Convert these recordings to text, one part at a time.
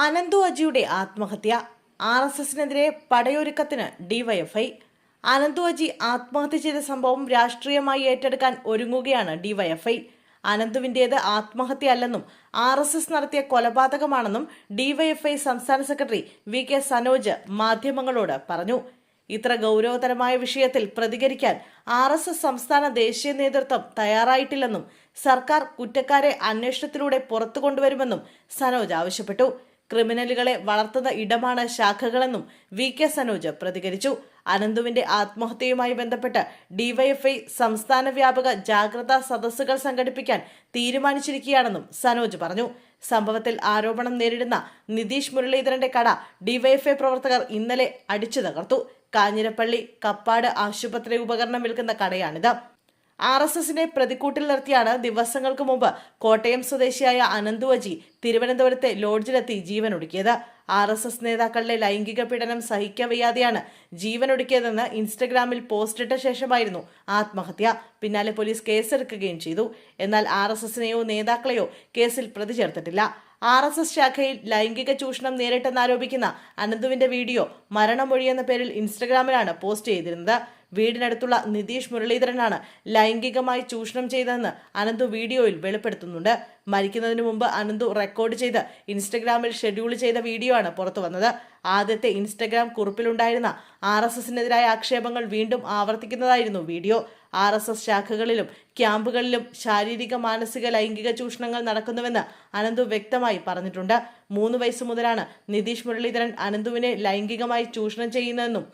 അനന്തു അജിയുടെ ആത്മഹത്യ. RSSനെതിരെ പടയൊരുക്കത്തിന് ഡിവൈഎഫ്ഐ. അനന്തു അജി ആത്മഹത്യ ചെയ്ത സംഭവം രാഷ്ട്രീയമായി ഏറ്റെടുക്കാൻ ഒരുങ്ങുകയാണ് ഡിവൈഎഫ്ഐ. അനന്തുവിന്റേത് ആത്മഹത്യയല്ലെന്നും RSS നടത്തിയ കൊലപാതകമാണെന്നും ഡിവൈഎഫ്ഐ സംസ്ഥാന സെക്രട്ടറി VK സനോജ് മാധ്യമങ്ങളോട് പറഞ്ഞു. ഇത്ര ഗൗരവതരമായ വിഷയത്തിൽ പ്രതികരിക്കാൻ RSS സംസ്ഥാന ദേശീയ നേതൃത്വം തയ്യാറായിട്ടില്ലെന്നും സർക്കാർ കുറ്റക്കാരെ അന്വേഷണത്തിലൂടെ പുറത്തു കൊണ്ടുവരുമെന്നും സനോജ് ആവശ്യപ്പെട്ടു. ക്രിമിനലുകളെ വളർത്തുന്ന ഇടമാണ് ശാഖകളെന്നും VK സനോജ് പ്രതികരിച്ചു. അനന്തുവിന്റെ ആത്മഹത്യയുമായി ബന്ധപ്പെട്ട് ഡിവൈഎഫ്ഐ സംസ്ഥാന വ്യാപക ജാഗ്രതാ സദസ്സുകൾ സംഘടിപ്പിക്കാൻ തീരുമാനിച്ചിരിക്കുകയാണെന്നും സനോജ് പറഞ്ഞു. സംഭവത്തിൽ ആരോപണം നേരിടുന്ന നിതീഷ് മുരളീധരന്റെ കട ഡിവൈഎഫ്ഐ പ്രവർത്തകർ ഇന്നലെ അടിച്ചു തകർത്തു. കാഞ്ഞിരപ്പള്ളി കപ്പാട് ആശുപത്രി ഉപകരണം വിൽക്കുന്ന കടയാണിത്. RSSനെ പ്രതിക്കൂട്ടിൽ നിർത്തിയാണ് ദിവസങ്ങൾക്ക് മുമ്പ് കോട്ടയം സ്വദേശിയായ അനന്തു അജി തിരുവനന്തപുരത്തെ ലോഡ്ജിലെത്തി ജീവനൊടുക്കിയത്. RSS നേതാക്കളുടെ ലൈംഗിക പീഡനം സഹിക്കവയ്യാതെയാണ് ജീവനൊടുക്കിയതെന്ന് ഇൻസ്റ്റഗ്രാമിൽ പോസ്റ്റിട്ട ശേഷമായിരുന്നു ആത്മഹത്യ. പിന്നാലെ പോലീസ് കേസെടുക്കുകയും ചെയ്തു. എന്നാൽ RSSനെയോ നേതാക്കളെയോ കേസിൽ പ്രതി ചേർത്തിട്ടില്ല. RSS ശാഖയിൽ ലൈംഗിക ചൂഷണം നേരിട്ടെന്നാരോപിക്കുന്ന അനന്തുവിന്റെ വീഡിയോ മരണമൊഴി എന്ന പേരിൽ ഇൻസ്റ്റഗ്രാമിലാണ് പോസ്റ്റ് ചെയ്തിരുന്നത്. വീടിനടുത്തുള്ള നിതീഷ് മുരളീധരനാണ് ലൈംഗികമായി ചൂഷണം ചെയ്തതെന്ന് അനന്തു വീഡിയോയിൽ വെളിപ്പെടുത്തുന്നുണ്ട്. മരിക്കുന്നതിന് മുമ്പ് അനന്തു റെക്കോർഡ് ചെയ്ത് ഇൻസ്റ്റഗ്രാമിൽ ഷെഡ്യൂൾ ചെയ്ത വീഡിയോ ആണ് പുറത്തു വന്നത്. ആദ്യത്തെ ഇൻസ്റ്റഗ്രാം കുറിപ്പിലുണ്ടായിരുന്ന RSSനെതിരായ ആക്ഷേപങ്ങൾ വീണ്ടും ആവർത്തിക്കുന്നതായിരുന്നു വീഡിയോ. RSS ശാഖകളിലും ക്യാമ്പുകളിലും ശാരീരിക മാനസിക ലൈംഗിക ചൂഷണങ്ങൾ നടക്കുന്നുവെന്ന് അനന്തു വ്യക്തമായി പറഞ്ഞിട്ടുണ്ട്. 3 വയസ്സ് മുതലാണ് നിതീഷ് മുരളീധരൻ അനന്തുവിനെ ലൈംഗികമായി ചൂഷണം ചെയ്യുന്നതെന്നും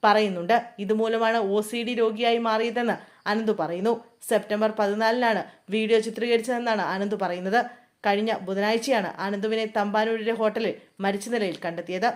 പറയുന്നുണ്ട്. ഇതുമൂലമാണ് OCD രോഗിയായി മാറിയതെന്ന് അനന്തു പറയുന്നു. സെപ്റ്റംബർ 14-നാണ് വീഡിയോ ചിത്രീകരിച്ചതെന്നാണ് അനന്തു പറയുന്നത്. കഴിഞ്ഞ ബുധനാഴ്ചയാണ് അനന്തുവിനെ തമ്പാനൂരിലെ ഹോട്ടലിൽ മരിച്ച നിലയിൽ കണ്ടെത്തിയത്.